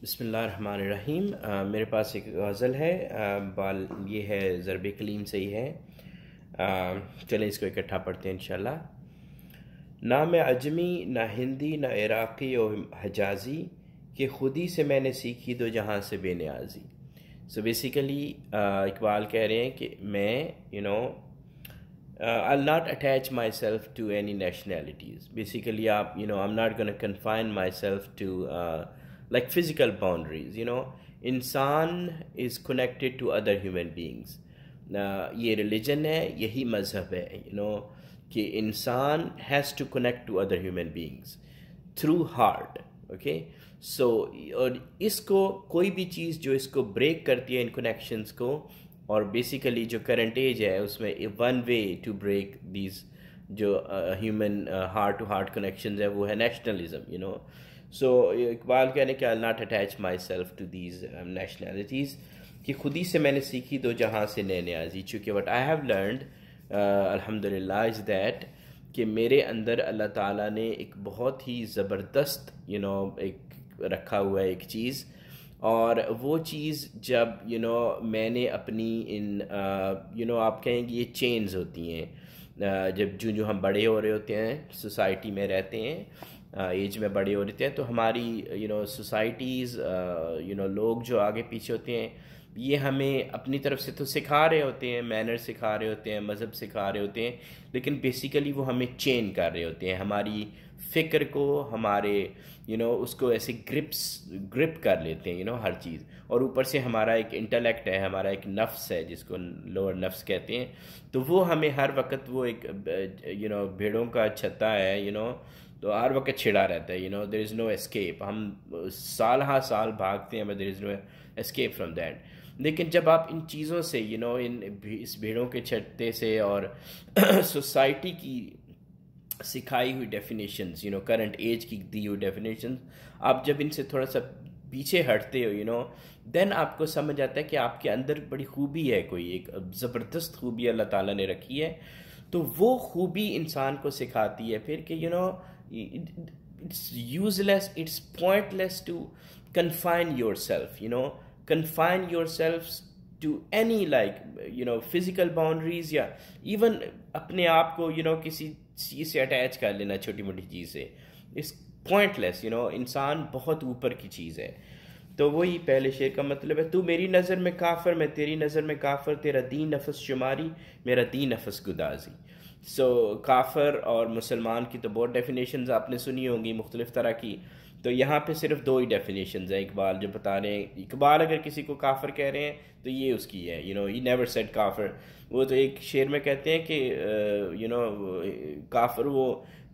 بسم اللہ الرحمن الرحیم۔ میرے پاس ایک غزل ہے، یہ ہے ضرب کلیم سے ہی ہے۔ چلیں اس کو اکٹھا پڑھتے ہیں انشاءاللہ۔ نہ میں عجمی، نہ ہندی، نہ عراقی و حجازی، کہ خودی سے میں نے سیکھی دو جہاں سے بے نیازی۔ سو بیسیکلی اقبال کہہ رہے ہیں کہ میں I'll not attach myself to any nationalities. Basically, I'm not going to confine myself to like physical boundaries. Insan is connected to other human beings. یہ religion ہے، یہی مذہب ہے، کہ انسان has to connect to other human beings through heart. Okay? So اور اس کو کوئی بھی چیز جو اس کو بریک کرتی ہے ان کنیکشنز کو، اور بیسیکلی جو کرنٹ ایج ہے اس میں one way to break these جو human heart to heart connections ہے وہ ہے نیشنلزم۔ سو اقبال کہنے کہ I'll not attach myself to these nationalities، کہ خودی سے میں نے سیکھی دو جہاں سے نئے نیازی۔ چونکہ what I have learned الحمدللہ is that کہ میرے اندر اللہ تعالیٰ نے ایک بہت ہی زبردست ایک رکھا ہوا ہے ایک چیز، اور وہ چیز جب میں نے اپنی ان آپ کہیں گے یہ چینز ہوتی ہیں، جب جو ہم بڑے ہو رہے ہوتے ہیں، سوسائٹی میں رہتے ہیں، ایج میں بڑے ہو رہتے ہیں، تو ہماری سوسائٹیز لوگ جو آگے پیچھے ہوتے ہیں یہ ہمیں اپنی طرف سے تو سکھا رہے ہوتے ہیں، مینر سکھا رہے ہوتے ہیں، مذہب سکھا رہے ہوتے ہیں، لیکن بیسیکلی وہ ہمیں چین کر رہے ہوتے ہیں، ہماری فکر کو، ہمارے اس کو ایسے گرپ کر لیتے ہیں ہر چیز۔ اور اوپر سے ہمارا ایک انٹلیکٹ ہے، ہمارا ایک نفس ہے جس کو لوور نفس کہتے ہیں، تو وہ ہمیں ہر وقت وہ ایک بھیڑوں کا چھتا ہے تو ہر وقت چھڑا رہتا ہے۔ دیر از نو اسکیپ، ہم سال ہا سال بھاگتے ہیں، but there is no escape from that. لیکن جب آپ ان چیزوں سے اس بھیڑوں کے چھتے سے اور سوسائٹی کی سکھائی ہوئی ڈیفینیشنز، کرنٹ ایج کی دی ہوئی ڈیفینیشنز، آپ جب ان سے تھوڑا سا پیچھے ہٹتے ہو دین آپ کو سمجھ آتا ہے کہ آپ کے اندر بڑی خوبی ہے، کوئی ایک زبردست خوبی اللہ تعالیٰ نے رکھی ہے، تو وہ خوبی انسان کو سکھاتی ہے پھر کہ it's useless, it's pointless to confine yourself, confine yourselves to any physical boundaries، یا ایون اپنے آپ کو کسی چیز سے اٹیچ کر لینا، چھوٹی موٹی چیز سے، اس پوائنٹ لیس۔ انسان بہت اوپر کی چیز ہے۔ تو وہی پہلے شعر کا مطلب ہے، تو میری نظر میں کافر، میں تیری نظر میں کافر، تیرا دین نفس شماری، میرا دین نفس گدازی۔ سو کافر اور مسلمان کی تو بہت ڈیفینیشنز آپ نے سنی ہوں گی مختلف طرح کی، تو یہاں پہ صرف دو ہی ڈیفینیشنز ہیں اقبال جو بتا رہے ہیں۔ اقبال اگر کسی کو کافر کہہ رہے ہیں تو یہ اس کی ہے، he never said کافر۔ وہ تو ایک شعر میں کہتے ہیں کہ کافر وہ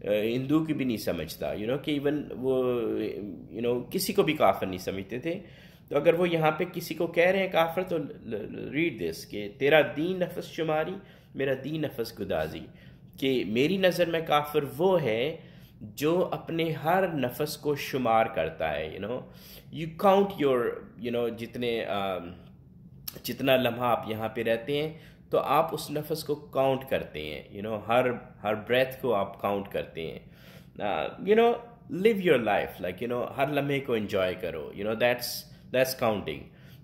ہندو کی بھی نہیں سمجھتا، کہ ایون وہ کسی کو بھی کافر نہیں سمجھتے تھے۔ تو اگر وہ یہاں پہ کسی کو کہہ رہے ہیں کافر، تو ریڈ دس کہ تیرا دین نفس شماری، میرا دین نفس گدازی، کہ میری نظر میں کافر وہ ہے جو اپنے ہر نفس کو شمار کرتا ہے۔ یو کاؤنٹ یور جتنا لمحہ آپ یہاں پہ رہتے ہیں تو آپ اس نفس کو کاؤنٹ کرتے ہیں، ہر بریتھ کو آپ کاؤنٹ کرتے ہیں۔ لیو یور لائف لائک ہر لمحے کو انجوائے کرو، دیٹس کاؤنٹنگ۔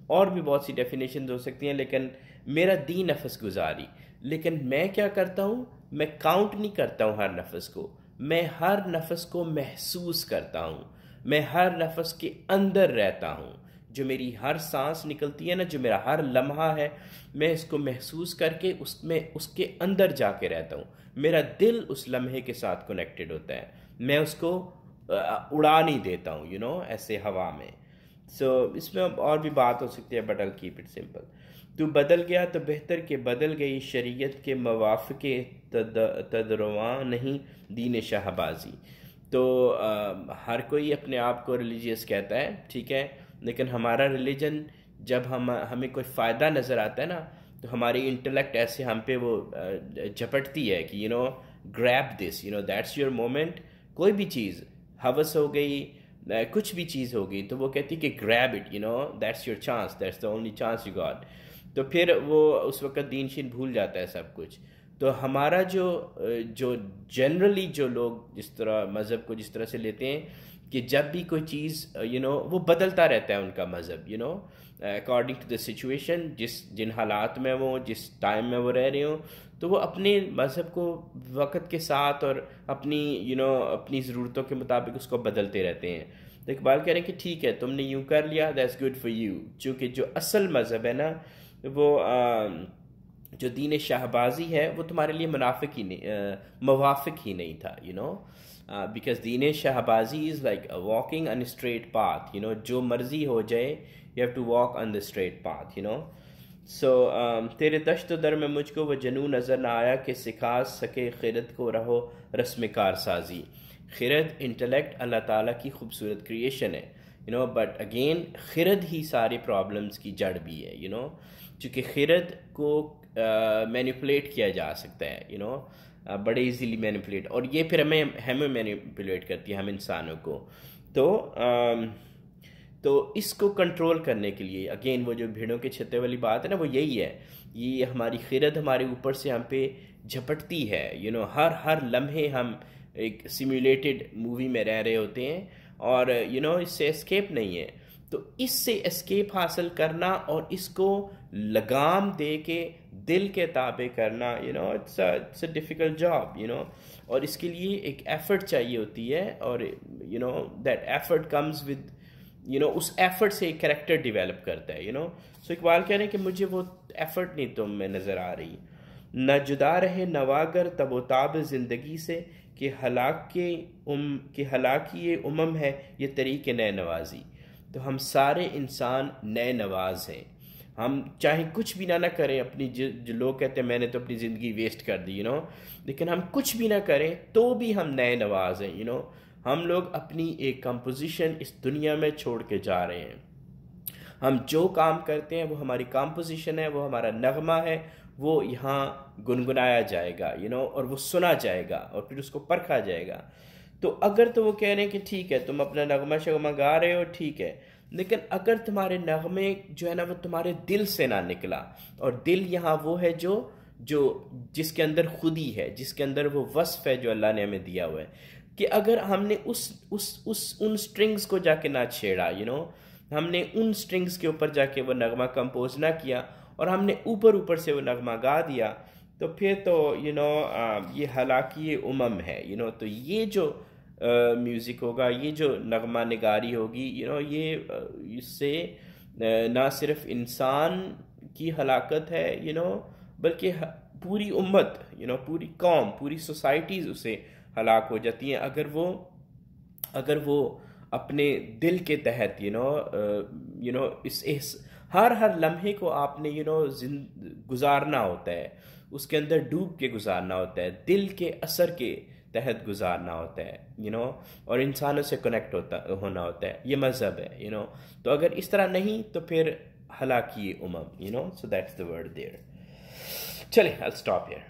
اور بھی بہت سی ڈیفینیشنز ہو سکتی ہیں، لیکن میرا دین نفس گزاری، لیکن میں کیا کرتا ہوں، میں کاؤنٹ نہیں کرتا ہوں ہر نفس کو، میں ہر نفس کو محسوس کرتا ہوں، میں ہر نفس کے اندر رہتا ہوں، جو میری ہر سانس نکلتی ہے نا، جو میرا ہر لمحہ ہے، میں اس کو محسوس کر کے اس کے اندر جا کے رہتا ہوں۔ میرا دل اس لمحے کے ساتھ کنیکٹڈ ہوتا ہے، میں اس کو اڑا نہیں دیتا ہوں ایسے ہوا میں۔ سو اس میں اور بھی بات ہو سکتی ہے، but I'll keep it simple۔ تو بدل گیا تو بہتر کہ بدل گئی، شریعت کے موافق تدرواں نہیں دین شہبازی۔ تو ہر کوئی اپنے آپ کو ریلیجیس کہتا ہے، ٹھیک ہے، لیکن ہمارا ریلیجن جب ہمیں کوئی فائدہ نظر آتا ہے نا، تو ہماری انٹلیکٹ ایسے ہم پہ وہ جھپٹتی ہے کہ گریب دس، دیٹس یور مومنٹ۔ کوئی بھی چیز ہوس ہو گئی، کچھ بھی چیز ہوگی، تو وہ کہتی کہ گریب it, that's your chance, that's the only chance you got. تو پھر وہ اس وقت دین شین بھول جاتا ہے سب کچھ۔ تو ہمارا جو جنرلی جو لوگ جس طرح مذہب کو جس طرح سے لیتے ہیں کہ جب بھی کوئی چیز وہ بدلتا رہتا ہے ان کا مذہب اکارڈنگ ٹو دا سچویشن، جن حالات میں وہ جس ٹائم میں وہ رہ رہے ہوں، تو وہ اپنے مذہب کو وقت کے ساتھ اور اپنی اپنی ضرورتوں کے مطابق اس کو بدلتے رہتے ہیں. تو اقبال کہہ رہے ہیں کہ ٹھیک ہے تم نے یوں کر لیا، دیٹس گڈ فار یو، چونکہ جو اصل مذہب ہے نا وہ جو دین شہبازی ہے وہ تمہارے لیے موافق ہی نہیں تھا. Because then Shahbazi is like walking on street path. جو مرضی ہو جائے you have to walk on the street path. So تیرے دشت و در میں مجھ کو وہ جنوں نظر نہ آیا کہ سکھا سکے خرد کو رہو رسم کار سازی. خرد انٹلیکٹ اللہ تعالیٰ کی خوبصورت کریشن ہے بٹ اگین خرد ہی ساری پرابلمس کی جڑ بھی ہے چونکہ خرد کو مینیپولیٹ کیا جا سکتا ہے بڑے ایزیلی مینیپولیٹ، اور یہ پھر ہمیں مینیپولیٹ کرتی ہے ہم انسانوں کو. تو اس کو کنٹرول کرنے کے لیے اگین وہ جو بھیڑوں کے چھتے والی بات ہے نا وہ یہی ہے، یہ ہماری خرد ہمارے اوپر سے ہم پہ جھپٹتی ہے. ہر لمحے ہم ایک سیمولیٹڈ مووی میں رہ رہے ہوتے ہیں اور اس سے اسکیپ نہیں ہے. تو اس سے اسکیپ حاصل کرنا اور اس کو لگام دے کے دل کے تابع کرنا اٹس اے ڈیفیکلٹ جاب اور اس کے لیے ایک ایفرٹ چاہیے ہوتی ہے اور دیٹ ایفرٹ کمز ود اس ایفرٹ سے ایک کریکٹر ڈیولپ کرتا ہے سو اقبال کہہ رہے ہیں کہ مجھے وہ ایفرٹ نہیں تم میں نظر آ رہی. نہ جدا رہے نواگر تب و تاب زندگی سے کہ ہلاکی امم ہے یہ طریق نئے نوازی. تو ہم سارے انسان نئے نواز ہیں. ہم چاہے کچھ بھی نہ کریں اپنی جو لوگ کہتے ہیں میں نے تو اپنی زندگی ویسٹ کر دی لیکن ہم کچھ بھی نہ کریں تو بھی ہم نئے نواز ہیں. ہم لوگ اپنی ایک کمپوزیشن اس دنیا میں چھوڑ کے جا رہے ہیں. ہم جو کام کرتے ہیں وہ ہماری کمپوزیشن ہے، وہ ہمارا نغمہ ہے، وہ یہاں گنگنایا جائے گا اور وہ سنا جائے گا اور پھر اس کو پرکھا جائے گا. تو اگر تو وہ کہہ رہے ہیں کہ ٹھیک ہے تم اپنا نغمہ شغمہ گا رہے ہو ٹھیک ہے، لیکن اگر تمہارے نغمے جو ہے نا وہ تمہارے دل سے نہ نکلا، اور دل یہاں وہ ہے جو جس کے اندر خودی ہے، جس کے اندر وہ وصف ہے جو اللہ نے ہمیں دیا ہوا ہے، کہ اگر ہم نے ان سٹرنگز کو جا کے نہ چھیڑا ہم نے ان سٹرنگز کے اوپر جا کے وہ نغمہ کمپوز نہ کیا اور ہم نے اوپر سے وہ نغمہ گا دیا، تو پھر تو یہ ہلاکی امم ہے. تو یہ جو میوزک ہوگا، یہ جو نغمہ نگاری ہوگی یہ اس سے نہ صرف انسان کی ہلاکت ہے بلکہ پوری امت پوری قوم، پوری سوسائٹیز اسے ہلاک ہو جاتی ہیں اگر وہ اپنے دل کے تحت اس ہر لمحے کو آپ نے گزارنا ہوتا ہے، اس کے اندر ڈوب کے گزارنا ہوتا ہے، دل کے اثر کے تحت گزارنا ہوتا ہے اور انسانوں سے کنیکٹ ہونا ہوتا ہے. یہ مذہب ہے تو اگر اس طرح نہیں تو پھر ہلاکی um so that's the word there. چلیں I'll stop here.